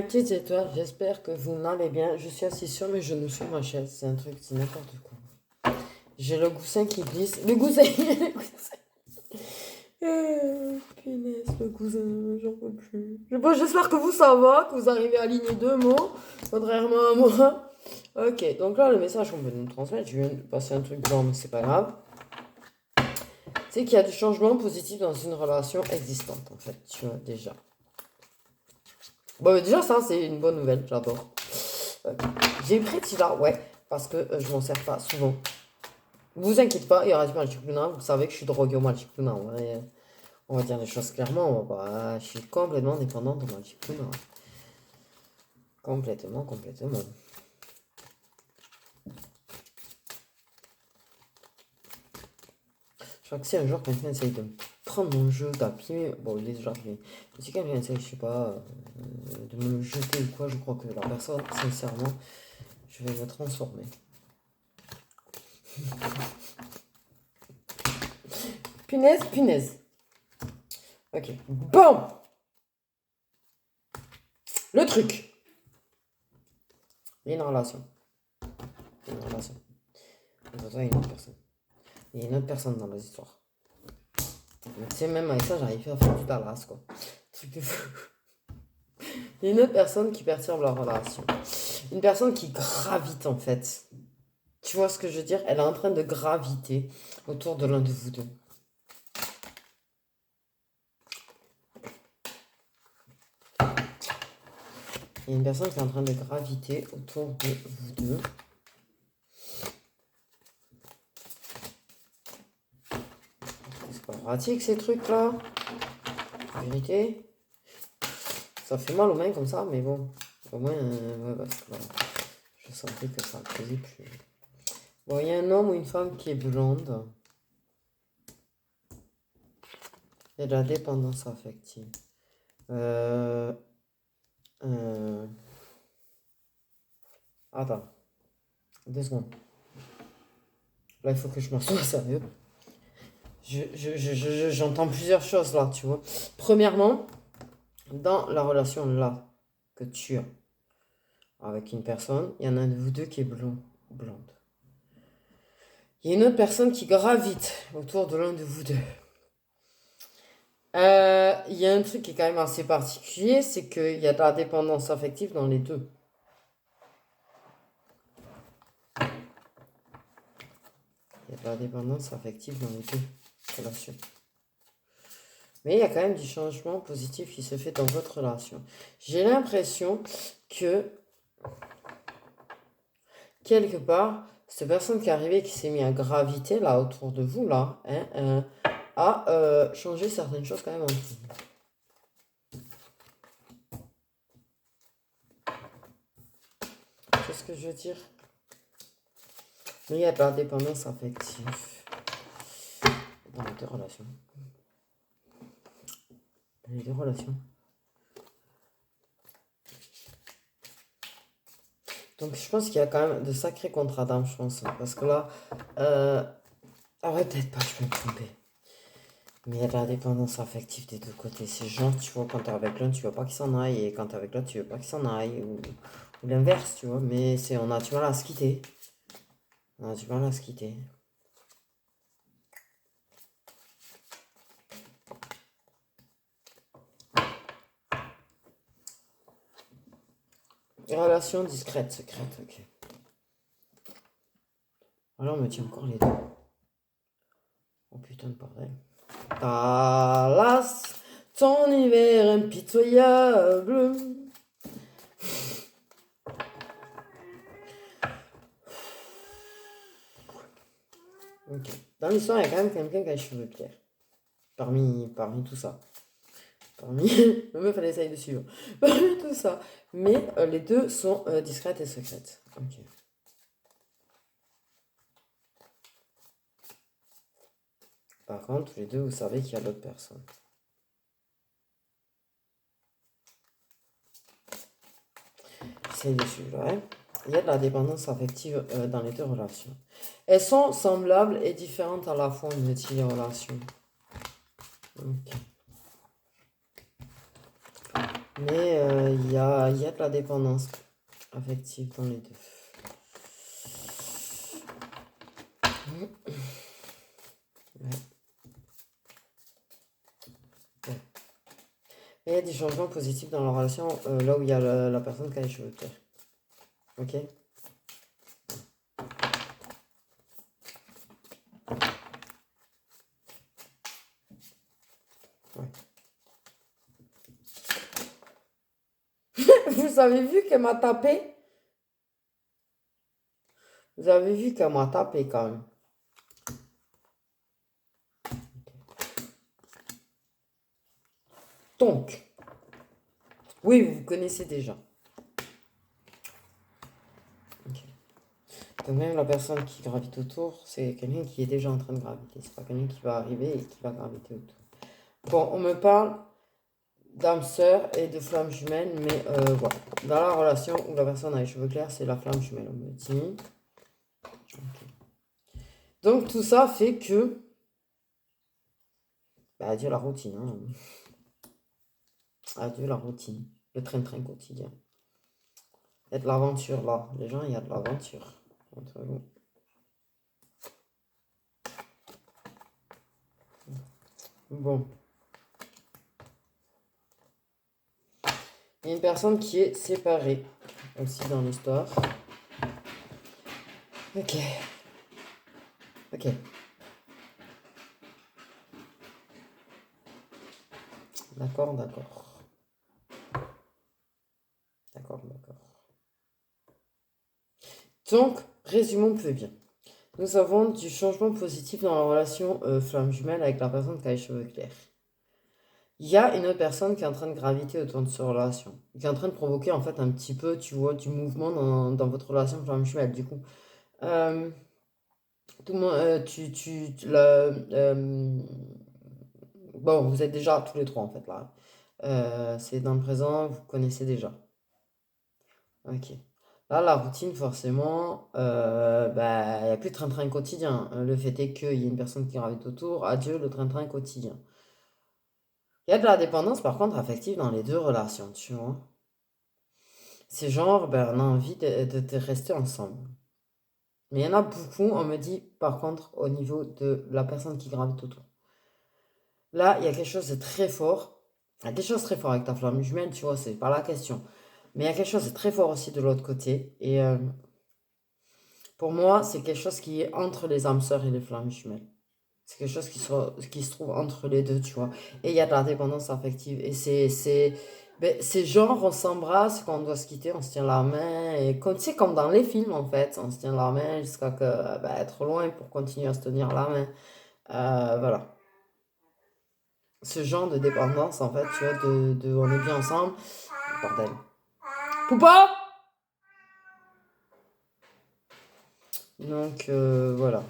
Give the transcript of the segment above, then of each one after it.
petites étoiles, j'espère que vous n'allez bien. Je suis assis sur mes genoux sur ma chaise. C'est un truc, c'est n'importe quoi. J'ai le goussin qui glisse. Le goussin, le goussin. Punaise, le cousin, j'en peux plus. Bon, j'espère que vous, ça va, que vous arrivez à aligner 2 mots, contrairement à moi. Ok, donc là, le message qu'on veut nous transmettre, je viens de passer un truc blanc, mais c'est pas grave. C'est qu'il y a du changement positif dans une relation existante, en fait, tu vois, déjà. Bon, déjà, ça, c'est une bonne nouvelle, j'adore. J'ai pris Tila, ouais, parce que je m'en sers pas souvent. Vous inquiétez pas, il y aura du Magic Luna, vous savez que je suis drogué au Magic Luna, ouais. On va dire les choses clairement, je suis complètement dépendant de Magic Luna. Complètement. Je crois que si un jour quelqu'un essaye de prendre mon jeu, d'appuyer, bon il est déjà appuyé, mais si quelqu'un essaye, je sais pas, de me le jeter ou quoi, je crois que la personne, sincèrement, je vais me transformer. Punaise. Ok, bon. Le truc. Il y a une relation. Entre toi et une autre personne. Il y a une autre personne dans les histoires. Mais tu sais, même avec ça, j'arrive à faire du Dallas, quoi. Truc de fou. Il y a une autre personne qui perturbe la relation. Une personne qui gravite, en fait. Tu vois ce que je veux dire? Elle est en train de graviter autour de l'un de vous deux. Il y a une personne qui est en train de graviter autour de vous deux. C'est pas pratique ces trucs-là. En vérité. Ça fait mal aux mains comme ça, mais bon. Au moins, ouais, parce que là, je sentais que ça ne faisait plus. Bon, il y a un homme ou une femme qui est blonde. Il y a de la dépendance affective. Attends. 2 secondes. Là, il faut que je m'en sois sérieux. J'entends plusieurs choses là, tu vois. Premièrement, dans la relation là que tu as avec une personne, il y en a un de vous deux qui est blonde. Il y a une autre personne qui gravite autour de l'un de vous deux. Il y a un truc qui est quand même assez particulier, c'est qu'il y a de la dépendance affective dans les deux. Il y a de la dépendance affective dans les deux relations. Mais il y a quand même du changement positif qui se fait dans votre relation. J'ai l'impression que, quelque part, cette personne qui est arrivée, qui s'est mise à graviter là autour de vous, là, a changé certaines choses quand même en vous. Qu'est-ce que je veux dire? Mais il y a de la dépendance affective dans les deux relations. Donc je pense qu'il y a quand même de sacrés contrats d'âme, je pense. Parce que là, ouais, peut-être pas, je peux me tromper. Mais il y a de la dépendance affective des deux côtés. C'est genre, tu vois, quand t'es avec l'un, tu veux pas qu'il s'en aille. Et quand t'es avec l'autre, tu veux pas qu'il s'en aille. Ou l'inverse, tu vois. Mais on a du mal à se quitter. Relation discrète, secrète, ok. Alors on me tient encore les deux. Oh putain de bordel. Dallas, ton hiver impitoyable. Ok. Dans l'histoire, il y a quand même quelqu'un qui a les cheveux clairs. Parmi tout ça. La meuf, elle essaye de suivre. Parmi tout ça. Mais les deux sont discrètes et secrètes. Ok. Par contre, les deux, vous savez qu'il y a d'autres personnes. J'essaye de suivre, hein. Il y a de la dépendance affective dans les deux relations. Elles sont semblables et différentes à la fois, me dit les relations. Ok. Mais il y a de la dépendance affective dans les deux. Ouais. Ouais. Et il y a des changements positifs dans la relation là où il y a la personne qui a les cheveux clairs. Ok? Ouais. Vous avez vu qu'elle m'a tapé? Vous avez vu qu'elle m'a tapé quand même. Donc, oui, vous connaissez déjà. Ok. Donc même la personne qui gravite autour, c'est quelqu'un qui est déjà en train de graviter. C'est pas quelqu'un qui va arriver et qui va graviter autour. Bon, on me parle d'âme sœur et de flamme jumelle, mais voilà. Dans la relation où la personne a les cheveux clairs, c'est la flamme jumelle, on me dit. Ok. Donc tout ça fait que... Bah, adieu la routine. Hein. Adieu la routine. Le train-train quotidien. Il y a de l'aventure là. Les gens, il y a de l'aventure entre vous. Bon. Il y a une personne qui est séparée aussi dans l'histoire. Ok. Ok. D'accord, d'accord. D'accord, d'accord. Donc, résumons peu bien. Nous avons du changement positif dans la relation flamme jumelle avec la personne qui a les cheveux clairs. Il y a une autre personne qui est en train de graviter autour de cette relation, qui est en train de provoquer en fait un petit peu, tu vois, du mouvement dans votre relation flamme jumelle. Du coup, euh, tout le monde, bon, vous êtes déjà tous les trois en fait là. C'est dans le présent, vous connaissez déjà. Ok. Là, la routine, forcément, bah, il n'y a plus de train-train quotidien. Le fait est qu'il y a une personne qui gravite autour. Adieu le train-train quotidien. Il y a de la dépendance, par contre, affective dans les deux relations, tu vois. C'est genre, ben, on a envie de rester ensemble. Mais il y en a beaucoup, on me dit, par contre, au niveau de la personne qui gravite autour. Là, il y a quelque chose de très fort. Il y a quelque chose de très fort avec ta flamme jumelle, tu vois, c'est pas la question. Mais il y a quelque chose de très fort aussi de l'autre côté. Et pour moi, c'est quelque chose qui est entre les âmes sœurs et les flammes jumelles. C'est quelque chose qui se trouve entre les deux, tu vois. Et il y a de la dépendance affective. Et c'est genre, on s'embrasse, quand on doit se quitter, on se tient la main. Et comme, tu sais, comme dans les films, en fait, on se tient la main jusqu'à être loin pour continuer à se tenir la main. Voilà. Ce genre de dépendance, en fait, tu vois, on est bien ensemble. Bordel. Poupa! Donc, voilà.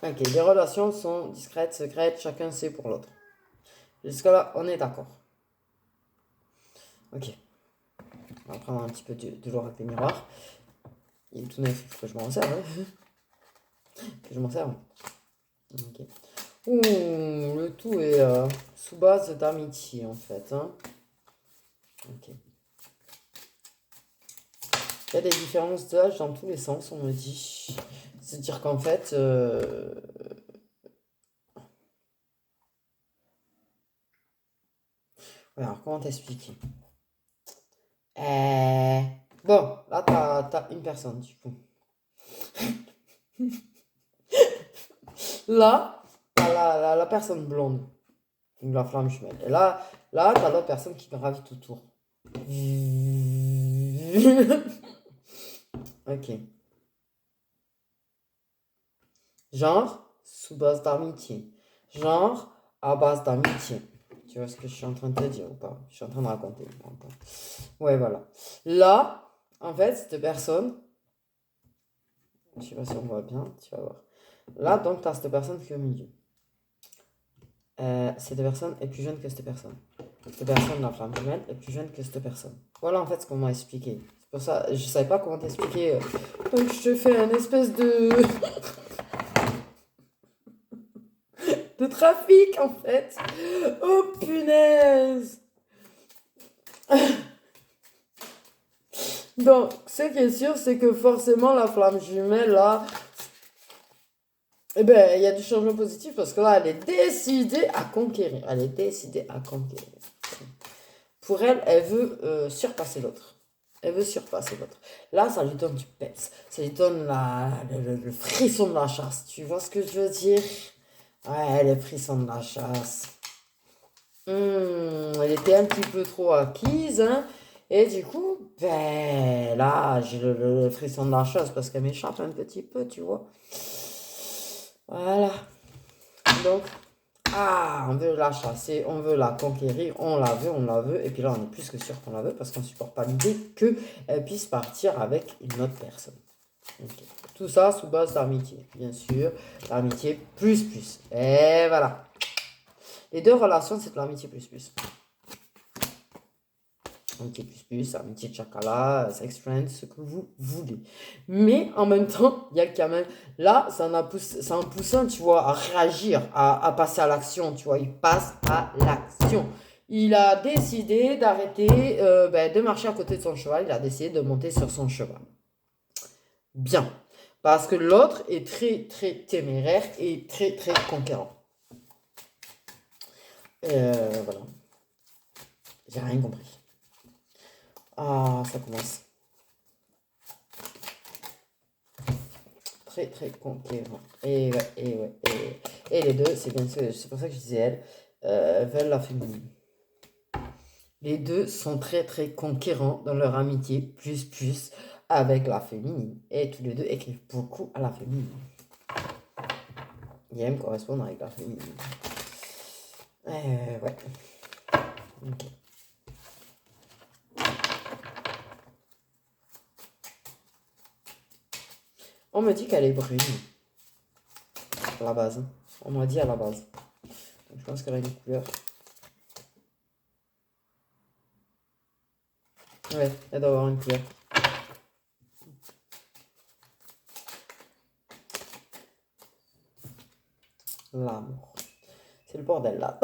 Ok, les relations sont discrètes, secrètes, chacun sait pour l'autre. Jusque-là, on est d'accord. Ok. On va prendre un petit peu de l'eau avec les miroirs. Il est tout neuf, il faut que je m'en serve. Hein. Que je m'en serve. Ok. Ouh, le tout est sous base d'amitié en fait. Hein. Ok. Il y a des différences d'âge dans tous les sens, on me dit. C'est-à-dire qu'en fait. Ouais, alors comment t'expliquer Bon, là t'as une personne du coup. Là, t'as la personne blonde. La flamme jumelle. Et là t'as l'autre personne qui gravite autour. Ok. Genre, sous base d'amitié. Genre, à base d'amitié. Tu vois ce que je suis en train de te dire ou pas? Je suis en train de raconter. Ouais, voilà. Là, en fait, cette personne, je sais pas si on voit bien, tu vas voir. Là, donc, tu as cette personne qui est au milieu. Cette personne est plus jeune que cette personne. Cette personne, la flamme jumelle, est plus jeune que cette personne. Voilà en fait ce qu'on m'a expliqué. C'est pour ça, je savais pas comment t'expliquer. Donc je te fais un espèce de trafic en fait. Oh punaise. Donc, ce qui est sûr, c'est que forcément, la flamme jumelle, là, eh ben, il y a du changement positif parce que là, elle est décidée à conquérir. Elle est décidée à conquérir. Pour elle, elle veut surpasser l'autre. Elle veut surpasser l'autre. Là, ça lui donne du peps. Ça lui donne le frisson de la chasse. Tu vois ce que je veux dire? Ouais, le frisson de la chasse. Elle était un petit peu trop acquise, hein. Et du coup, ben là, j'ai le frisson de la chasse parce qu'elle m'échappe un petit peu, tu vois. Voilà. Donc, on veut la chasser, on veut la conquérir, on la veut. Et puis là, on est plus que sûr qu'on la veut parce qu'on ne supporte pas l'idée qu'elle puisse partir avec une autre personne. Okay. Tout ça sous base d'amitié, bien sûr. L'amitié plus plus. Et voilà. Les deux relations, c'est de l'amitié plus plus. Amitié plus plus, amitié de chakala, sex friend, ce que vous voulez. Mais en même temps, il y a quand même... Là, ça en poussant, tu vois, à réagir, à passer à l'action, tu vois. Il passe à l'action. Il a décidé d'arrêter de marcher à côté de son cheval. Il a décidé de monter sur son cheval. Bien. Parce que l'autre est très, très téméraire et très, très conquérant. Voilà. J'ai rien compris. Ça commence. Très, très conquérant. Et les deux, c'est bien sûr, c'est pour ça que je disais elles, veulent la féminine. Les deux sont très, très conquérants dans leur amitié, plus, avec la féminine. Et tous les deux écrivent beaucoup à la féminine. Ils aiment correspondre avec la féminine. Ouais. Okay. On me dit qu'elle est brune. À la base. On m'a dit à la base. Donc, je pense qu'elle a une couleur. Ouais, elle doit avoir une couleur. L'amour. C'est le bordel là.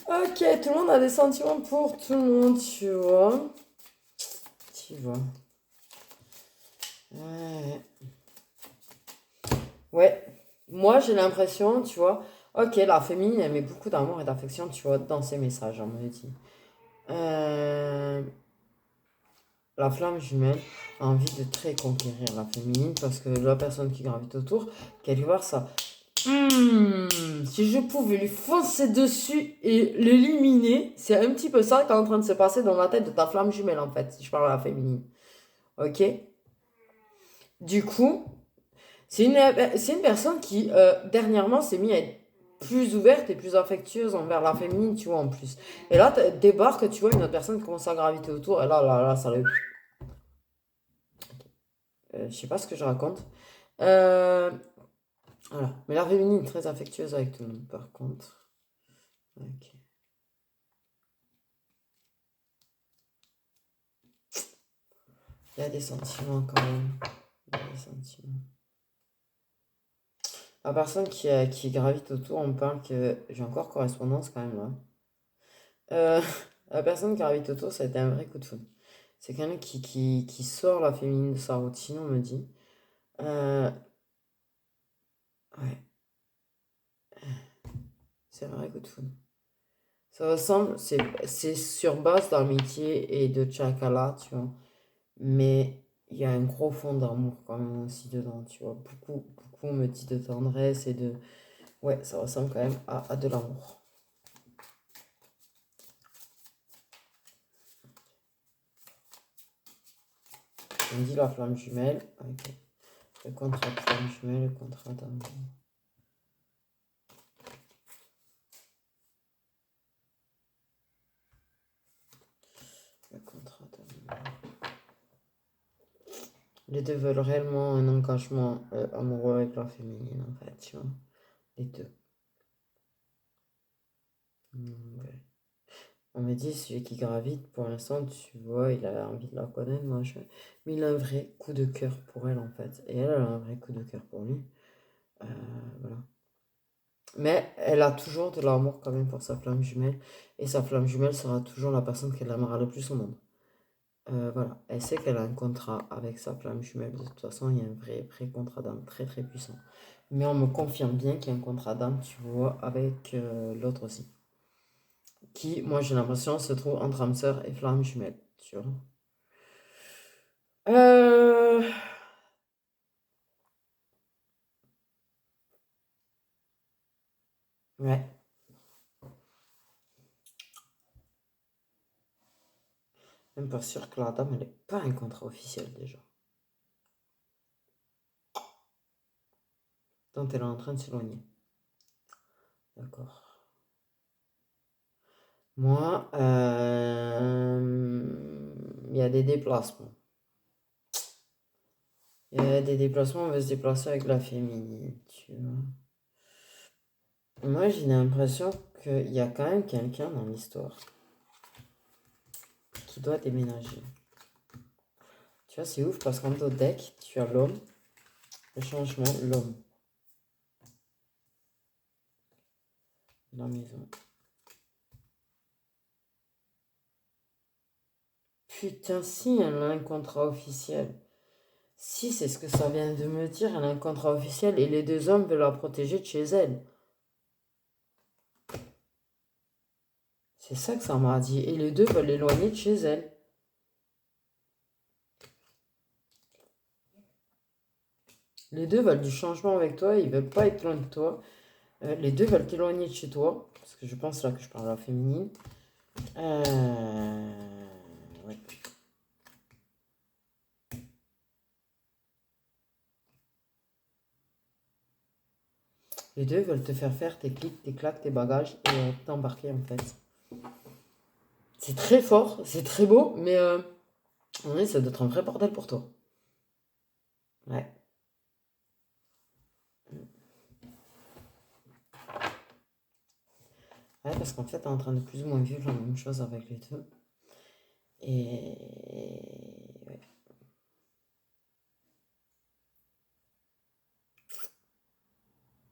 Ok, tout le monde a des sentiments pour tout le monde, tu vois. Tu vois. Ouais. Moi, j'ai l'impression, tu vois. Ok, la féminine, elle met beaucoup d'amour et d'affection, tu vois, dans ses messages, on me dit. La flamme jumelle a envie de très conquérir la féminine parce que la personne qui gravite autour, qu'elle veut voir ça. Si je pouvais lui foncer dessus et l'éliminer, c'est un petit peu ça qui est en train de se passer dans la tête de ta flamme jumelle en fait, si je parle à la féminine. Ok? Du coup, c'est une personne qui dernièrement s'est mise à être plus ouverte et plus affectueuse envers la féminine, tu vois, en plus. Et là, débarque, tu vois, une autre personne qui commence à graviter autour, et là, ça le... je sais pas ce que je raconte. Voilà. Mais la féminine est très affectueuse avec tout le monde, par contre. Ok. Il y a des sentiments quand même. Il y a des sentiments. La personne qui gravite autour, on me parle que j'ai encore correspondance quand même là. La personne qui gravite autour, ça a été un vrai coup de foudre. C'est quelqu'un qui sort la féminine de sa routine, on me dit. Ouais, c'est un vrai coup de foudre. Ça ressemble, c'est sur base d'amitié et de chakala, tu vois. Mais il y a un gros fond d'amour quand même aussi dedans, tu vois. Beaucoup on me dit de tendresse et de... Ouais, ça ressemble quand même à de l'amour. On me dit la flamme jumelle. Ok. Le contrat de flamme jumelle, le contrat d'amour. Le contrat d'amour. Les deux veulent réellement un engagement amoureux avec la féminine, en fait, tu vois. Les deux. Ouais. On me dit, celui qui gravite, pour l'instant, tu vois, il a envie de la connaître, mais il a un vrai coup de cœur pour elle, en fait. Et elle a un vrai coup de cœur pour lui. Voilà. Mais elle a toujours de l'amour quand même pour sa flamme jumelle. Et sa flamme jumelle sera toujours la personne qu'elle aimera le plus au monde. Voilà, elle sait qu'elle a un contrat avec sa flamme jumelle. De toute façon, il y a un vrai contrat d'âme très très puissant. Mais on me confirme bien qu'il y a un contrat d'âme, tu vois, avec l'autre aussi. Qui, moi j'ai l'impression, se trouve entre âme sœur et flamme jumelle, tu vois. Euh... Ouais, même pas sûr que la dame, elle n'ait pas un contrat officiel déjà. Donc elle est en train de s'éloigner. D'accord. Moi, il y a des déplacements. Il y a des déplacements, on va se déplacer avec la féminine, tu vois. Moi, j'ai l'impression qu'il y a quand même quelqu'un dans l'histoire qui doit déménager. Tu vois, c'est ouf parce qu'en d'autres deck, tu as l'homme, le changement, l'homme, la maison. Putain, si elle a un contrat officiel. Si c'est ce que ça vient de me dire, elle a un contrat officiel et les deux hommes veulent la protéger de chez elle. C'est ça que ça m'a dit. Et les deux veulent l'éloigner de chez elle. Les deux veulent du changement avec toi, ils veulent pas être loin de toi. Les deux veulent t'éloigner de chez toi. Parce que je pense là que je parle à la féminine. Ouais. Les deux veulent te faire tes clics, tes claques, tes bagages et t'embarquer en fait. C'est très fort, c'est très beau, mais ça doit être un vrai bordel pour toi. Ouais. Ouais, parce qu'en fait, t'es en train de plus ou moins vivre la même chose avec les deux. Et ouais.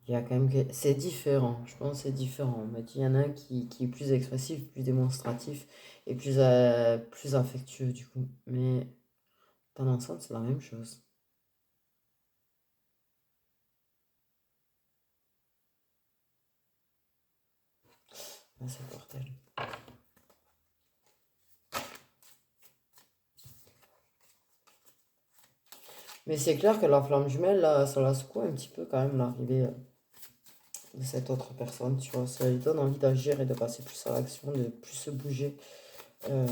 Il y a quand même que... C'est différent, je pense que c'est différent. On m'a dit, il y en a un qui est plus expressif, plus démonstratif et plus affectueux du coup. Mais dans l'ensemble, c'est la même chose. Ah, c'est le bordel. Mais c'est clair que la flamme jumelle, là, ça la secoue un petit peu quand même l'arrivée de cette autre personne, tu vois. Ça lui donne envie d'agir et de passer plus à l'action, de plus se bouger. Euh,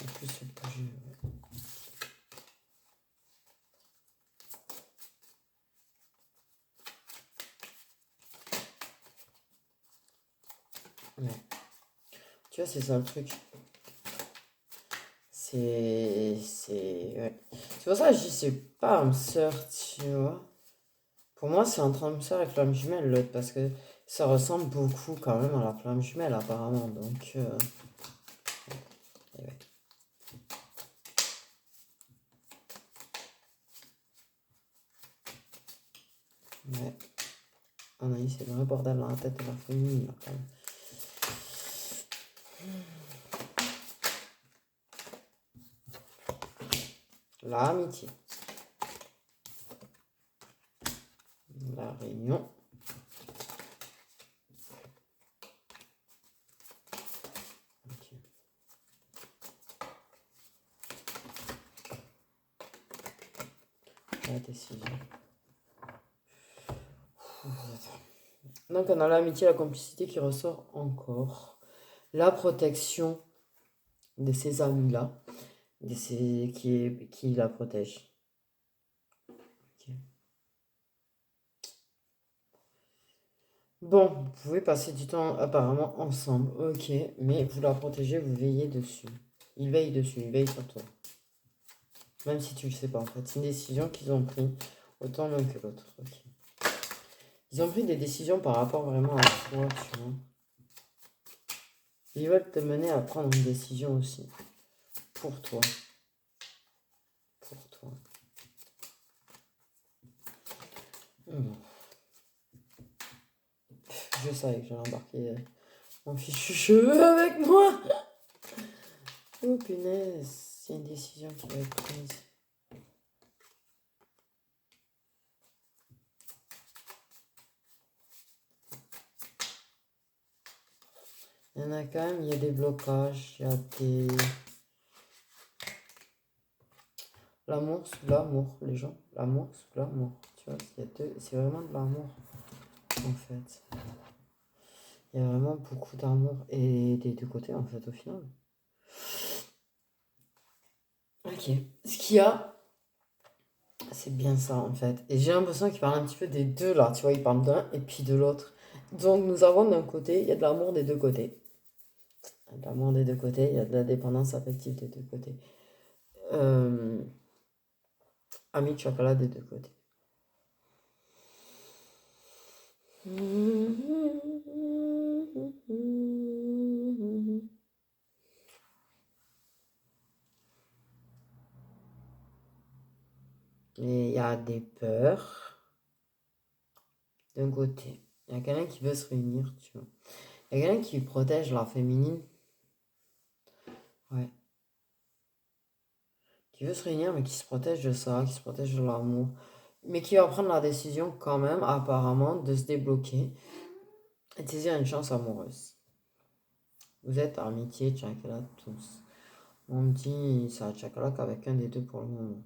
de plus se bouger. Ouais. Tu vois, c'est ça le truc. Ouais. C'est pour ça que je dis c'est pas âme sœur, tu vois. Pour moi, c'est entre âme sœur et flamme jumelle, l'autre, parce que ça ressemble beaucoup quand même à la flamme jumelle, apparemment. Donc, et ouais. Ouais. Anaïs, c'est le vrai bordel dans la tête de la famille, là, quand même. L'amitié. La réunion. Ok. La décision. Donc on a l'amitié, la complicité qui ressort encore. La protection de ces amis-là, qui la protège. Ok. Bon, vous pouvez passer du temps apparemment ensemble, ok, mais vous la protégez, vous veillez dessus. Il veille dessus, il veille sur toi. Même si tu le sais pas en fait. C'est une décision qu'ils ont prise, autant l'un que l'autre. Ok. Ils ont pris des décisions par rapport vraiment à toi, tu vois. Ils veulent te mener à prendre une décision aussi. Pour toi. Pour toi. Bon, je savais que j'allais embarquer mon fichu cheveux avec moi. Oh punaise, c'est une décision qui va être prise. Il y en a quand même, il y a des blocages, il y a des... L'amour sous l'amour, les gens. L'amour sous l'amour. Tu vois, c'est vraiment de l'amour, en fait. Il y a vraiment beaucoup d'amour et des deux côtés, en fait, au final. Ok. Ce qu'il y a, c'est bien ça, en fait. Et j'ai l'impression qu'il parle un petit peu des deux, là. Tu vois, il parle d'un et puis de l'autre. Donc, nous avons d'un côté, il y a de l'amour des deux côtés. Il y a de l'amour des deux côtés, il y a de la dépendance affective des deux côtés. Ami de chocolat des deux côtés. Et il y a des peurs d'un côté. Il y a quelqu'un qui veut se réunir, tu vois. Il y a quelqu'un qui protège la féminine. Ouais. Qui veut se réunir, mais qui se protège de ça, qui se protège de l'amour. Mais qui va prendre la décision quand même, apparemment, de se débloquer et de saisir une chance amoureuse. Vous êtes amitié, tchakala, tous. On me dit, ça tchakala qu'avec un des deux pour le moment.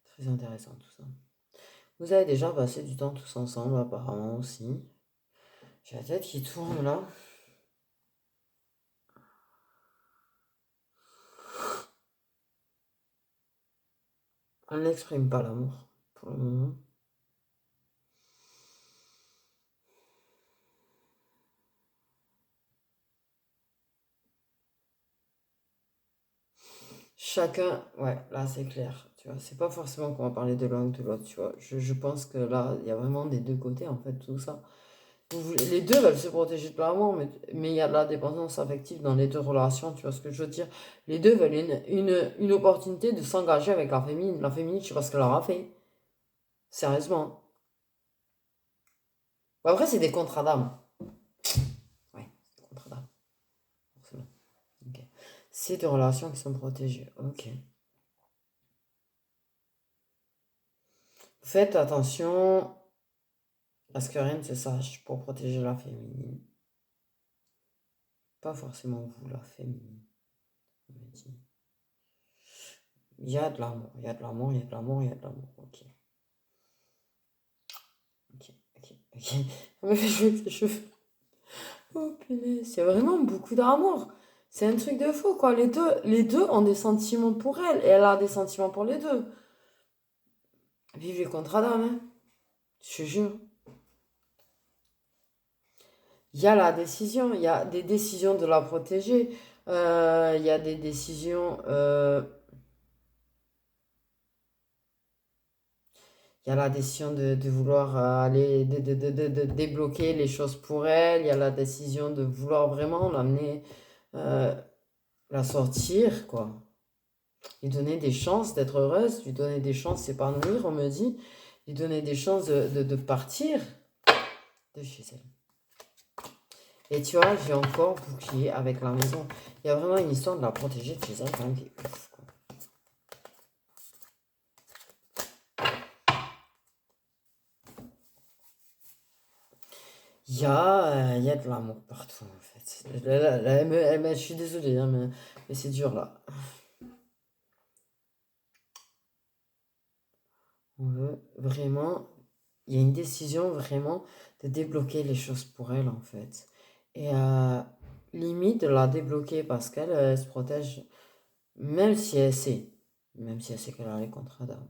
Très intéressant tout ça. Vous avez déjà passé du temps tous ensemble, apparemment aussi. J'ai la tête qui tourne là. On n'exprime pas l'amour pour le moment. Chacun, ouais, là c'est clair, tu vois, c'est pas forcément qu'on va parler de l'un ou de l'autre, tu vois. Je pense que là, il y a vraiment des deux côtés en fait, tout ça. Les deux veulent se protéger de l'amour, mais il y a de la dépendance affective dans les deux relations, tu vois ce que je veux dire. Les deux veulent une opportunité de s'engager avec la féminine. La féminine, je sais pas ce qu'elle leur a fait. Sérieusement. Bon, après, c'est des contrats d'âme. Ouais, c'est des contrats d'âme. Forcément. Ok. C'est des relations qui sont protégées. Ok. Faites attention à ce que rien ne se sache pour protéger la féminine. Pas forcément vous, la féminine. On me dit. Il y a de l'amour, il y a de l'amour, il y a de l'amour, il y a de l'amour. Ok. Ok, ok, ok. Ça me fait jouer avec ses cheveux. Oh punaise, c'est vraiment beaucoup d'amour. C'est un truc de fou, quoi. Les deux ont des sentiments pour elle et elle a des sentiments pour les deux. Vive les contrats d'âme, hein. Je te jure. Il y a la décision, il y a des décisions de la protéger. Il y a des décisions. Il y a la décision de vouloir aller, de débloquer les choses pour elle. Il y a la décision de vouloir vraiment l'amener, euh, la sortir, quoi. Lui donner des chances d'être heureuse, lui donner des chances de s'épanouir, on me dit. Lui donner des chances de partir de chez elle. Et tu vois, j'ai encore bouclier avec la maison. Il y a vraiment une histoire de la protéger de chez elle quand même qui est ouf, quoi. Il y a de l'amour partout, en fait. Je suis désolé, hein, mais c'est dur, là. On veut vraiment... Il y a une décision vraiment de débloquer les choses pour elle, en fait. Et limite de la débloquer parce qu'elle se protège, même si elle sait. Même si elle sait qu'elle a les contrats d'âme.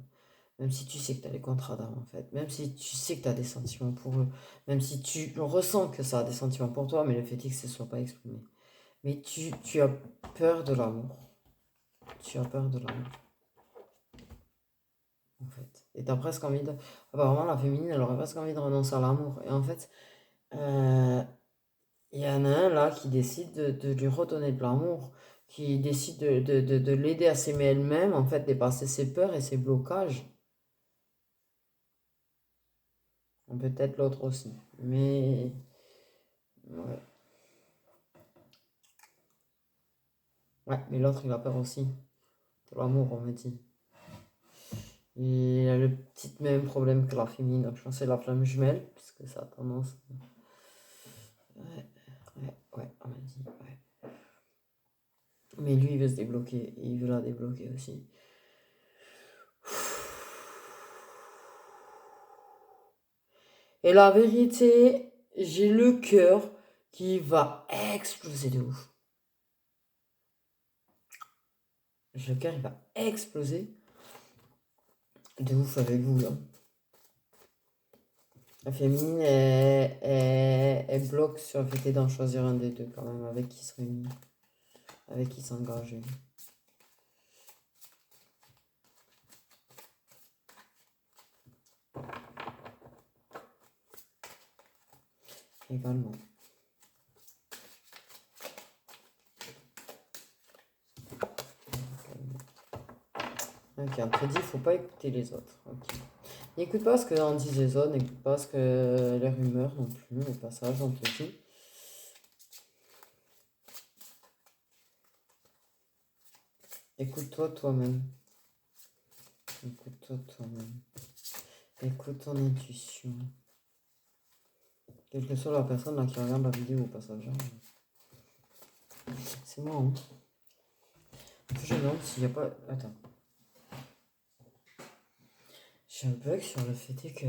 Même si tu sais que tu as les contrats d'âme, en fait. Même si tu sais que tu as des sentiments pour eux. Même si tu ressens que ça a des sentiments pour toi, mais le fait est que ce ne soit pas exprimé. Mais tu as peur de l'amour. Tu as peur de l'amour, en fait. Et tu as presque envie de... Apparemment, la féminine, elle aurait presque envie de renoncer à l'amour. Et en fait, il y en a un là qui décide de lui redonner de l'amour. Qui décide de l'aider à s'aimer elle-même, en fait, dépasser ses peurs et ses blocages. Peut-être l'autre aussi. Mais... Ouais. Ouais, mais l'autre, il a peur aussi. De l'amour, on me dit. Il a le petit même problème que la féminine. Donc, je pense que c'est la flamme jumelle, puisque ça a tendance... Ouais, on m'a dit, ouais. Mais lui, il veut se débloquer. Et il veut la débloquer aussi. Et la vérité, j'ai le cœur qui va exploser de ouf. Le cœur, il va exploser de ouf avec vous, là. La féminine, elle bloque sur le fait d'en choisir un des deux, quand même, avec qui se réunit, avec qui s'engage. Également. Ok, on te dit, faut pas écouter les autres. Ok. N'écoute pas ce que en disent les autres, n'écoute pas ce que les rumeurs non plus, les passages, on te dit. Écoute-toi toi-même. Écoute-toi toi-même. Écoute ton intuition. Quelle que soit la personne là qui regarde la vidéo au passage. C'est moi, hein. Je me demande s'il n'y a pas... Attends. J'ai un bug sur le fait que...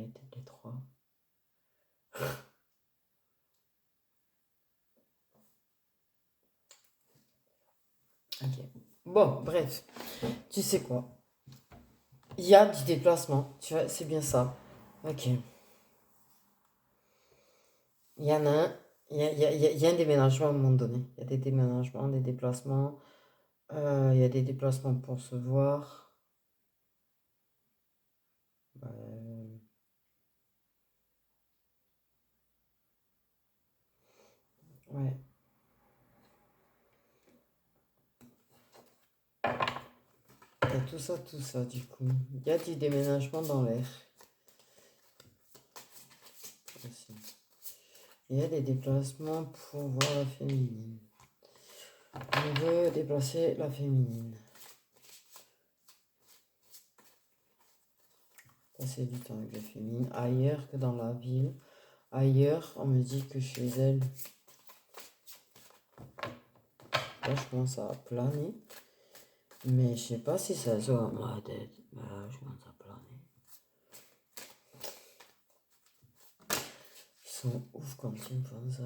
Peut-être les trois. Ok. Bon, bref. Tu sais quoi? Il y a du déplacement. Tu vois, c'est bien ça. Ok. Il y en a un. Il y a un déménagement à un moment donné. Il y a des déménagements, des déplacements. Il y a des déplacements pour se voir. Ouais. Il y a tout ça, du coup. Il y a du déménagement dans l'air. Aussi. Il y a des déplacements pour voir la féminine. On veut déplacer la féminine. Passer du temps avec la féminine. Ailleurs que dans la ville. Ailleurs, on me dit que chez elle. Là, je commence à planer. Mais je sais pas si ça se voit dans ma tête. Là, je commence à planer. Ils sont ouf quand ils me font ça.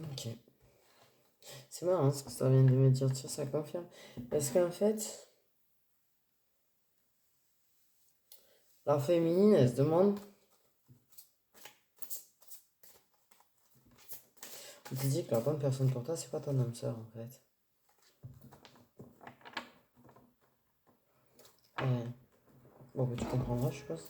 Ok. C'est marrant ce que ça vient de me dire, tu ça confirme. Parce qu'en fait, la féminine, elle se demande. On te dit que la bonne personne pour toi, c'est pas ton âme sœur en fait. Bon, bah, tu comprendras, je pense.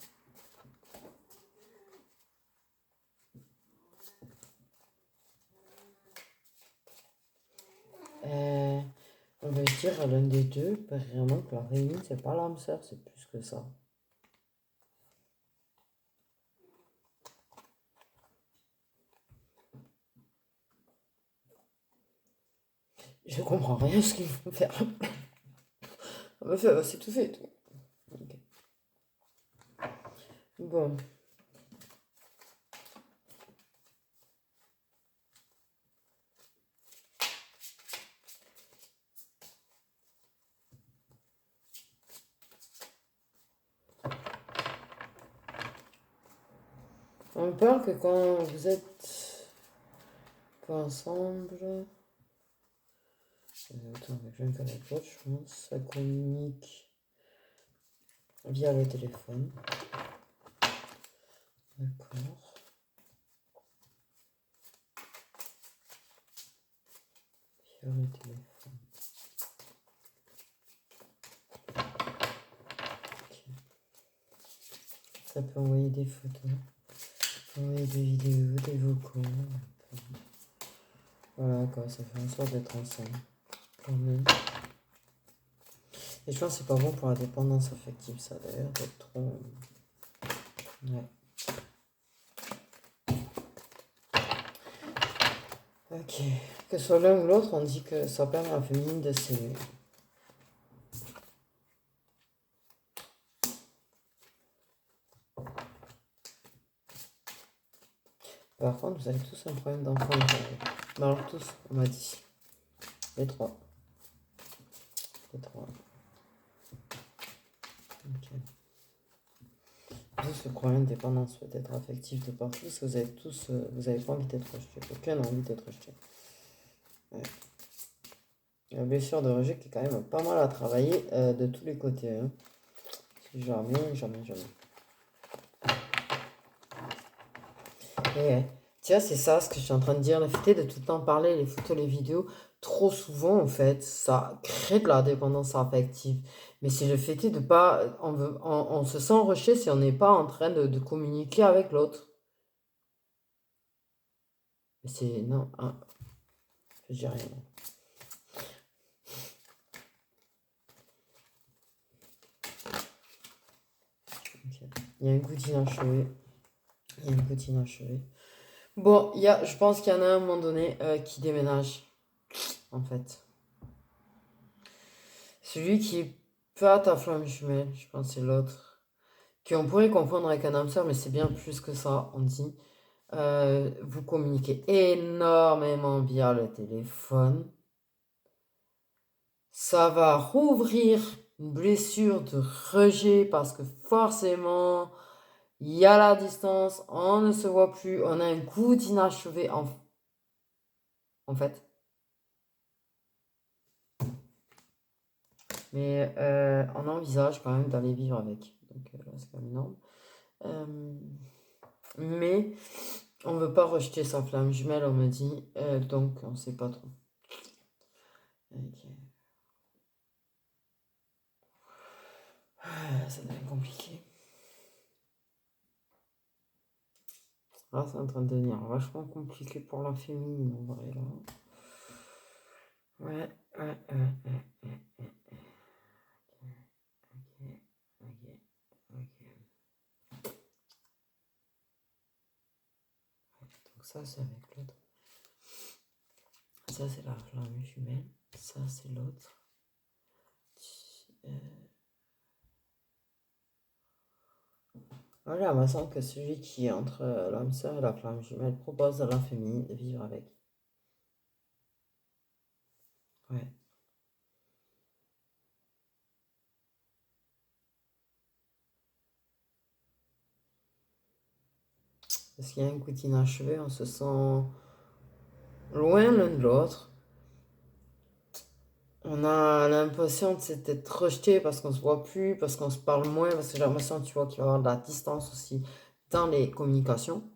On va dire à l'un des deux, vraiment que la féminine, c'est pas l'âme sœur, c'est plus que ça. Je comprends rien ce qu'ils vont faire. On va faire, c'est tout fait. Tout. Okay. Bon. On parle que quand vous êtes pas ensemble, autant avec l'un qu'avec l'autre, je pense, ça communique via le téléphone. D'accord. Via le téléphone. Okay. Ça peut envoyer des photos. Envoyer des vidéos, des vocaux. Voilà quoi, ça fait en sorte d'être ensemble. quand même. Et je pense que c'est pas bon pour la dépendance affective, ça, d'ailleurs, d'être trop... Ouais. Ok. Que ce soit l'un ou l'autre, on dit que ça permet à la féminine de s'aimer. Par contre, vous avez tous un problème d'enfant. Mais alors tous, on m'a dit. Les trois. Les trois. Ok. Tous le problème de dépendance peut-être affective de partout, parce que vous avez tous, vous avez pas envie d'être rejeté. Aucun n'a envie d'être rejeté. Ouais. La blessure de rejet qui est quand même pas mal à travailler de tous les côtés. Hein. Jamais. Et tu vois, c'est ça ce que je suis en train de dire. Le fait de tout le temps parler, les photos, les vidéos, trop souvent, en fait, ça crée de la dépendance affective. Mais c'est le fait de pas. On se sent rejeté si on n'est pas en train de communiquer avec l'autre. Mais c'est. Non, hein, je dis rien. Okay. Il y a un goût d'inachevé. Bon, je pense qu'il y en a un moment donné qui déménage, en fait. Celui qui est pas ta flamme jumelle, je pense que c'est l'autre. Qu'on pourrait confondre avec un âme sœur, mais c'est bien plus que ça, on dit. Vous communiquez énormément via le téléphone. Ça va rouvrir une blessure de rejet parce que forcément, il y a la distance, on ne se voit plus, on a un goût d'inachevé en fait. Mais on envisage quand même d'aller vivre avec. Donc là, c'est quand même énorme. Mais on veut pas rejeter sa flamme jumelle, on me dit. Donc on sait pas trop. Okay. Ça devient compliqué. Là, c'est en train de devenir vachement compliqué pour la féminine, en vrai, là. Ouais. Ok. Donc ça, c'est avec l'autre. Ça, c'est la flamme jumelle. Ça, c'est l'autre. J'ai l'impression que celui qui est entre l'âme sœur et la flamme jumelle propose à la féminine de vivre avec. Ouais. Parce qu'il y a un coup d'inachevé, on se sent loin l'un de l'autre. On a l'impression d'être rejeté parce qu'on se voit plus, parce qu'on se parle moins, parce que j'ai l'impression, tu vois, qu'il va y avoir de la distance aussi dans les communications.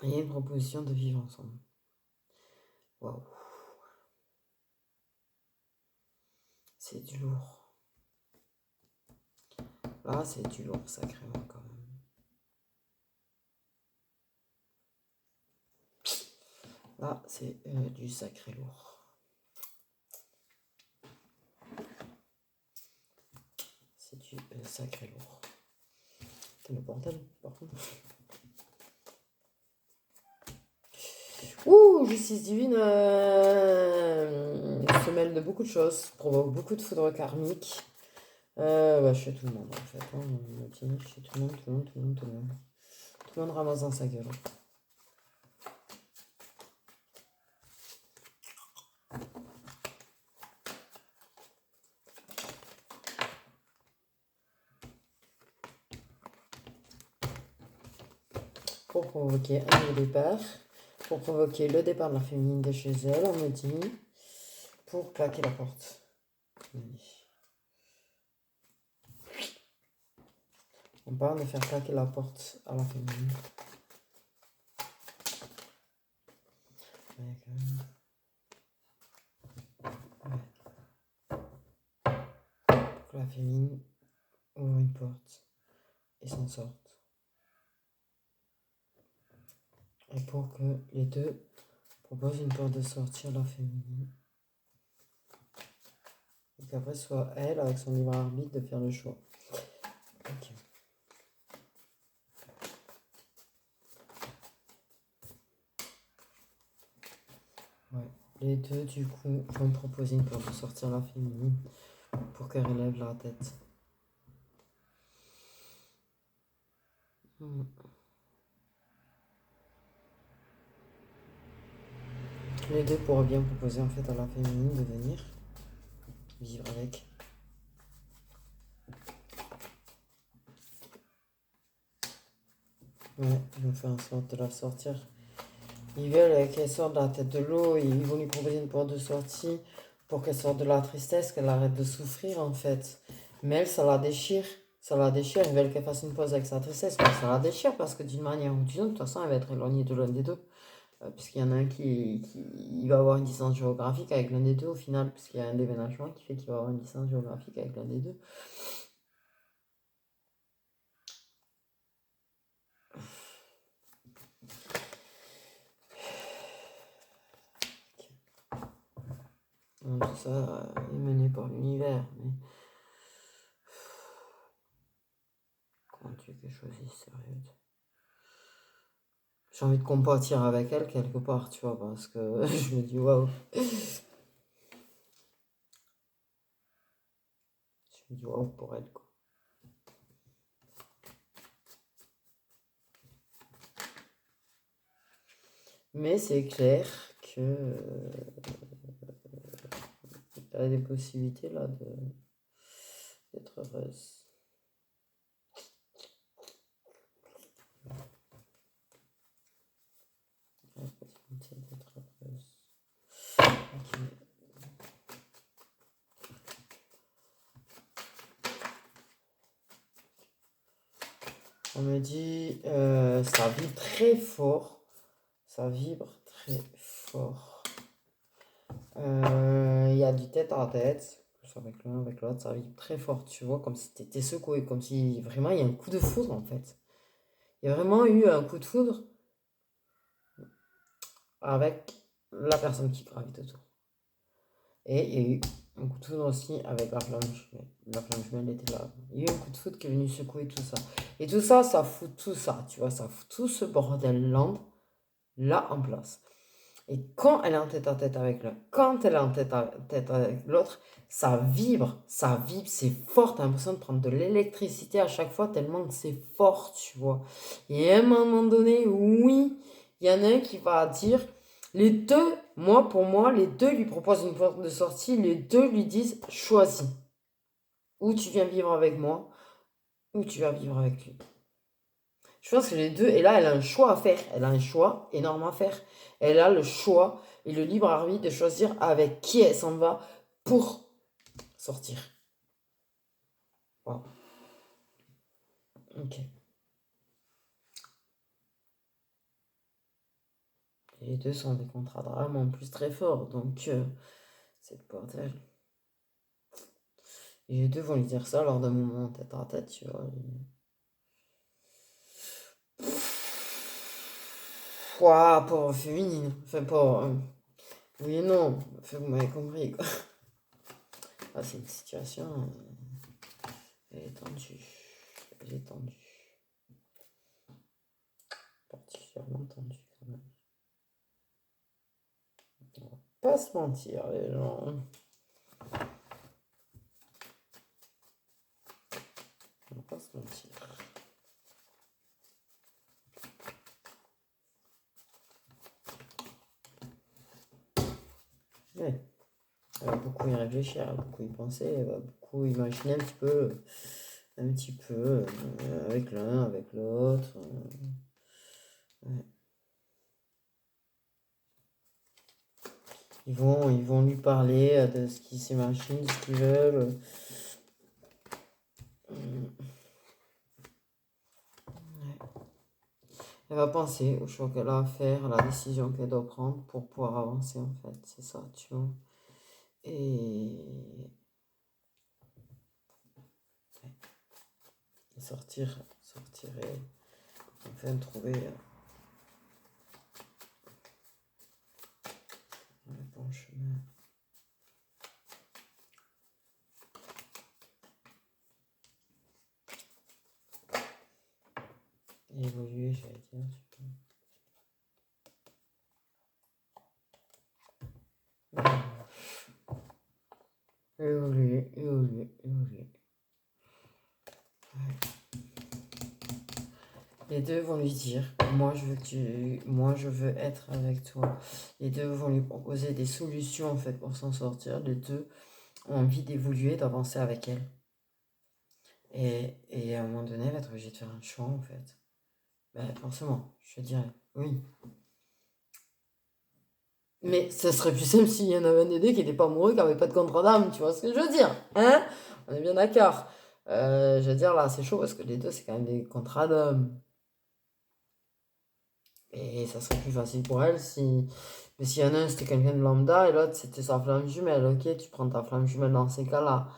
Et il y a une proposition de vivre ensemble. Waouh. C'est du lourd. Là, c'est du lourd, sacrément, quand même. Là, c'est du sacré lourd. C'est du sacré lourd. C'est le bordel, par contre. Ouh, justice divine se mêle de beaucoup de choses, provoque beaucoup de foudre karmique. Chez tout le monde, en fait. Hein, chez tout le monde. Tout le monde ramasse dans sa gueule. Pour provoquer un nouveau départ, pour provoquer le départ de la féminine de chez elle, on me dit, pour claquer la porte. On parle de faire claquer la porte à la féminine. Ouais, quand même. Pour que la féminine ouvre une porte et s'en sorte. Et pour que les deux propose une porte de sortie à la féminine. Et qu'après, soit elle, avec son libre arbitre, de faire le choix. Ok. Ouais. Les deux, du coup, vont proposer une porte de sortie à la féminine pour qu'elle relève la tête. Les deux pourraient bien proposer en fait à la féminine de venir vivre avec. Ouais, ils vont faire en sorte de la sortir. Ils veulent qu'elle sorte de la tête de l'eau, ils vont lui proposer une porte de sortie pour qu'elle sorte de la tristesse, qu'elle arrête de souffrir en fait. Mais elle, ça la déchire. Ça la déchire, ils veulent qu'elle fasse une pause avec sa tristesse, mais ça la déchire parce que d'une manière ou d'une autre, de toute façon, elle va être éloignée de l'un des deux. Puisqu'il y en a un qui il va avoir une distance géographique avec l'un des deux au final, puisqu'il y a un déménagement qui fait qu'il va avoir une distance géographique avec l'un des deux. Donc, tout ça est mené par l'univers, mais comment tu veux que je choisisse, sérieux? J'ai envie de compatir avec elle quelque part, tu vois, parce que je me dis waouh. Je me dis waouh pour elle, quoi. Mais c'est clair que elle a des possibilités là d'être heureuse. Elle a des possibilités d'être heureuse. Ok. On me dit ça vibre très fort. Ça vibre très fort. Il y a du tête à tête. Avec l'un, avec l'autre, ça vibre très fort, tu vois, comme si t'étais secoué, comme si vraiment il y a un coup de foudre en fait. Il y a vraiment eu un coup de foudre avec la personne qui gravite autour. Et il y a eu un coup de foudre aussi avec la flamme jumelle. La flamme jumelle était là. Il y a eu un coup de foudre qui est venu secouer tout ça. Et tout ça, ça fout tout ça, tu vois, ça fout tout ce bordel là en place. Et quand elle est en tête à tête avec l'un, quand elle est en tête à tête avec l'autre, ça vibre, c'est fort. T'as l'impression de prendre de l'électricité à chaque fois tellement que c'est fort, tu vois. Et à un moment donné, oui, il y en a un qui va dire, les deux, pour moi, les deux lui proposent une porte de sortie, les deux lui disent, choisis. Ou tu viens vivre avec moi, ou tu vas vivre avec lui. Je pense que les deux, et là, elle a un choix à faire. Elle a un choix énorme à faire. Elle a le choix et le libre arbitre de choisir avec qui elle s'en va pour sortir. Wow. Ok. Et les deux sont des contrats drame en plus très forts. Donc, c'est le bordel. Et les deux vont lui dire ça lors d'un moment tête à tête, tu vois. Ouah, pour féminine. Enfin, pour. Oui et non. Enfin, vous m'avez compris, quoi. Ah, c'est une situation. Elle est tendue. Elle est tendue. Particulièrement tendue, quand même. On va pas se mentir, les gens. On va pas se mentir. Ouais. Elle va beaucoup y réfléchir, elle va beaucoup y penser, elle va beaucoup imaginer un petit peu avec l'un, avec l'autre. Ouais. Ils vont lui parler de ce qu'ils s'imaginent, de ce qu'ils veulent. Ouais. Elle va penser au choix qu'elle a à faire, à la décision qu'elle doit prendre pour pouvoir avancer en fait. C'est ça, tu vois. Et sortir et enfin trouver évoluer, j'allais dire. Évoluer. Ouais. Les deux vont lui dire, moi je veux être avec toi. Les deux vont lui proposer des solutions en fait pour s'en sortir. Les deux ont envie d'évoluer, d'avancer avec elle. Et à un moment donné, elle va être obligée de faire un choix en fait. Ben forcément, je dirais, oui. Mais ça serait plus simple s'il y en avait un des deux qui n'était pas amoureux, qui n'avait pas de contrat d'âme, tu vois ce que je veux dire? Hein? On est bien d'accord. Je veux dire, là, c'est chaud parce que les deux, c'est quand même des contrats d'âme. Et ça serait plus facile pour elle si. Mais s'il y en a un, c'était quelqu'un de lambda et l'autre, c'était sa flamme jumelle. Ok, tu prends ta flamme jumelle dans ces cas-là.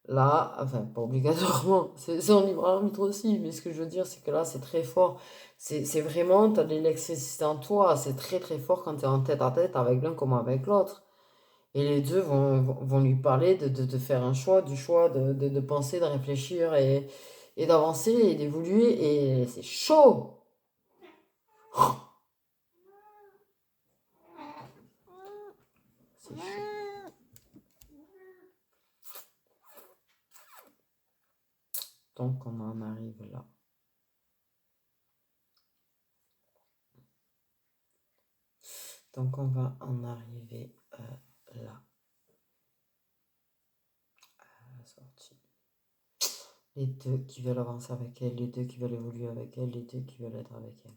Là, enfin, pas obligatoirement, c'est son libre arbitre aussi, mais ce que je veux dire, c'est que là, c'est très fort. C'est vraiment, tu as de l'électricité en toi, c'est très très fort quand tu es en tête à tête avec l'un comme avec l'autre. Et les deux vont lui parler de faire un choix, du choix de penser, de réfléchir et d'avancer et d'évoluer. Et c'est chaud! C'est chaud. Donc on en arrive là. Donc on va en arriver là. À la sortie. Les deux qui veulent avancer avec elle, les deux qui veulent évoluer avec elle, les deux qui veulent être avec elle.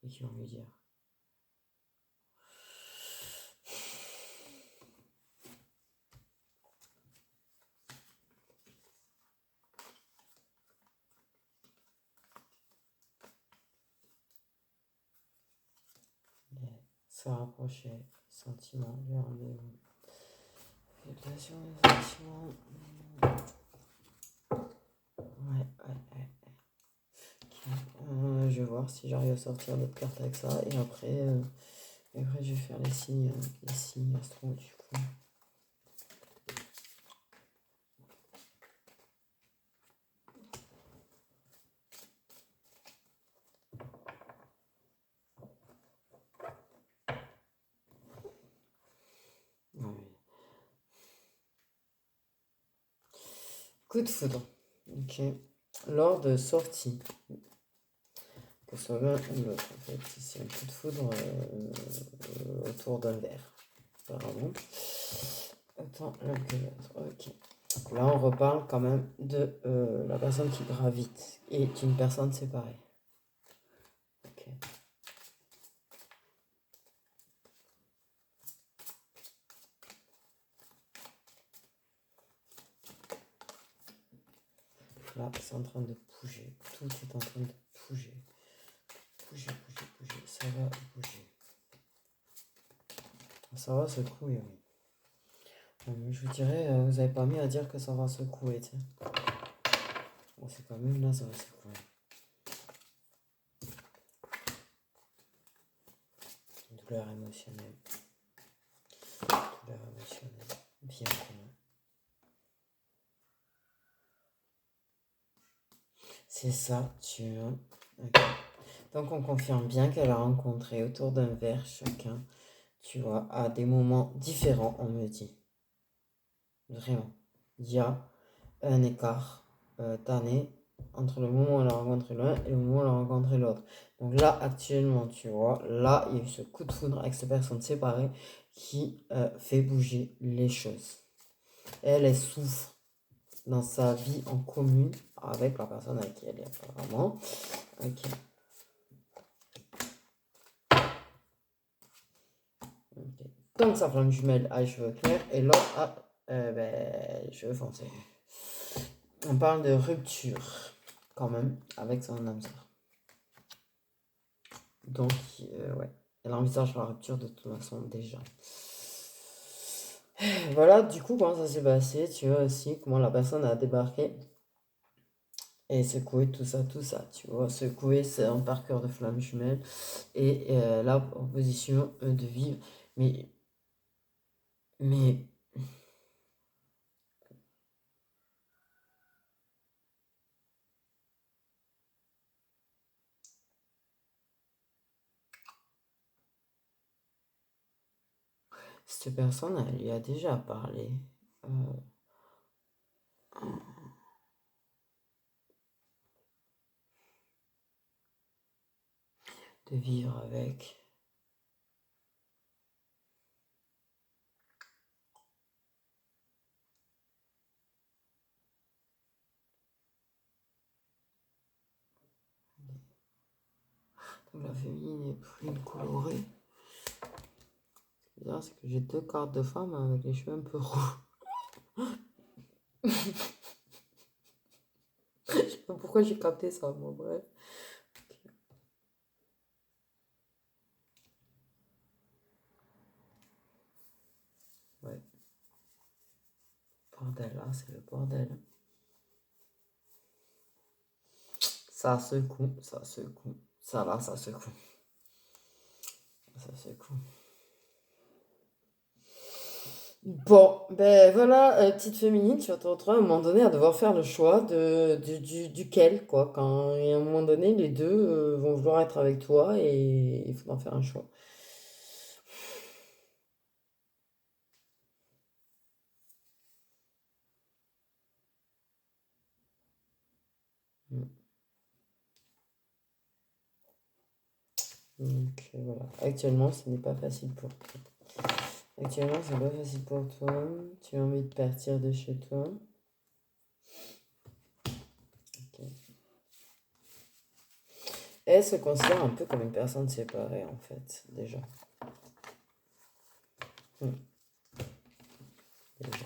Et qui vont lui dire. Se rapprocher, sentiments, le rendez-vous. Félicitation des sentiments. Ouais. Okay. Je vais voir si j'arrive à sortir d'autres cartes avec ça. Et après, je vais faire les signes astro du coup. Ouais. Coup de foudre. Ok. Lors de sortie. Que ce soit l'un ou l'autre. En fait, c'est un coup de foudre autour d'un verre. Apparemment. Autant l'un que l'autre. Ok. Là, on reparle quand même de la personne qui gravite et d'une personne séparée. Ok. Là, c'est en train de bouger. Tout est en train de bouger. Bouger. Ça va bouger. Ça va secouer, oui. Je vous dirais, vous avez pas mis à dire que ça va secouer, tu sais. Bon, c'est quand même là, ça va secouer. Douleur émotionnelle. Bien commun. C'est ça, tu vois. Okay. Donc on confirme bien qu'elle a rencontré autour d'un verre chacun, tu vois, à des moments différents, on me dit. Vraiment. Il y a un écart d'année entre le moment où elle a rencontré l'un et le moment où elle a rencontré l'autre. Donc là, actuellement, tu vois, là, il y a eu ce coup de foudre avec ces personnes séparées qui fait bouger les choses. Elle souffre dans sa vie en commune avec la personne avec qui elle est apparemment. Ok. Donc sa flamme jumelle a les cheveux clairs et l'autre a les cheveux foncés. On parle de rupture quand même avec son âme sœur. Donc ouais, elle envisage la rupture de toute façon déjà. Voilà du coup comment ça s'est passé, tu vois aussi comment la personne a débarqué et secoué tout ça, tu vois, secouer c'est un parcours de flamme jumelle et la proposition de vivre, mais Cette personne, elle lui a déjà parlé de vivre avec. Donc la féminine est plus colorée. Ce qui est bizarre, c'est que j'ai 2 cartes de femmes avec les cheveux un peu roux. Je sais pas pourquoi j'ai capté ça, moi, bref. Ouais. Bordel, là, c'est le bordel. Ça secoue, ça secoue. Ça là, ça secoue. Ça secoue. Bon, ben voilà, petite féminine, tu vas te retrouver à un moment donné à devoir faire le choix duquel, quoi. Quand et à un moment donné, les deux vont vouloir être avec toi et il faudra faire un choix. Mm. Donc voilà, actuellement, ce n'est pas facile pour toi. Actuellement, c'est pas facile pour toi. Tu as envie de partir de chez toi. Ok. Elle se considère un peu comme une personne séparée, en fait, déjà. Mm. Déjà.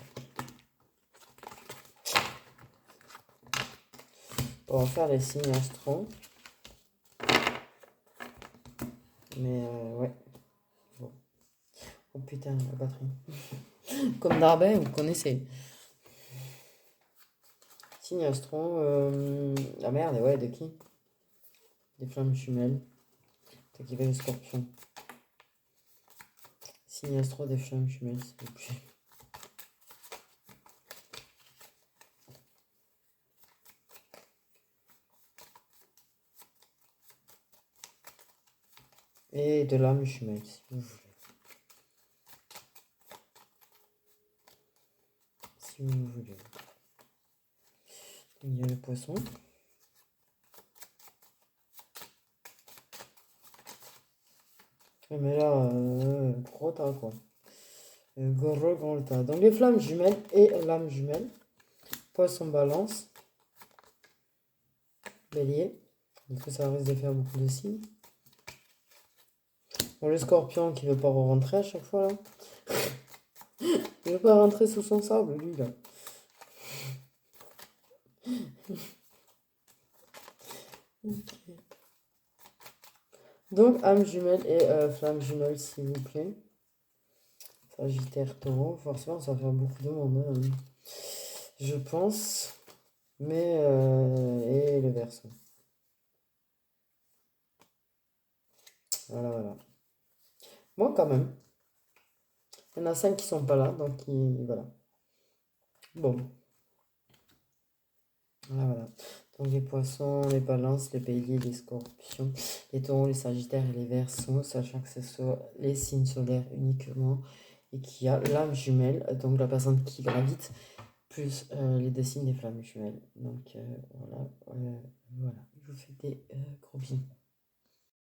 On va faire les signes astro. Mais ouais. Bon. Oh putain, la batterie. Comme Darbet, vous connaissez. Signe astro. La merde, ouais, de qui? Des flammes jumelles. T'as qui va le scorpion. Signe astro des flammes jumelles, s'il vous plaît. Et de l'âme jumelle, si vous voulez. Si vous voulez. Il y a le poisson. Mais là, gros tas, quoi. Gros tas. Donc les flammes jumelles et l'âme jumelle. Poisson balance. Bélier. Du coup, ça risque de faire beaucoup de signes. Bon, le scorpion qui veut pas rentrer à chaque fois, là. Il veut pas rentrer sous son sable, lui, là. Donc, âme jumelle et flamme jumelle, s'il vous plaît. Sagittaire, taureau. Forcément, ça va faire beaucoup de monde, hein. Je pense. Mais, et le verso. Voilà, voilà. Bon, quand même. Il y en a 5 qui sont pas là, donc voilà. Bon, voilà, voilà. Donc les poissons, les balances, les béliers, les scorpions, les taureaux, les sagittaires et les verseaux, sachant que ce sont les signes solaires uniquement et qu'il y a l'âme jumelle, donc la personne qui gravite, plus les deux signes des flammes jumelles. Donc voilà, voilà. Je vous fais des gros bisous.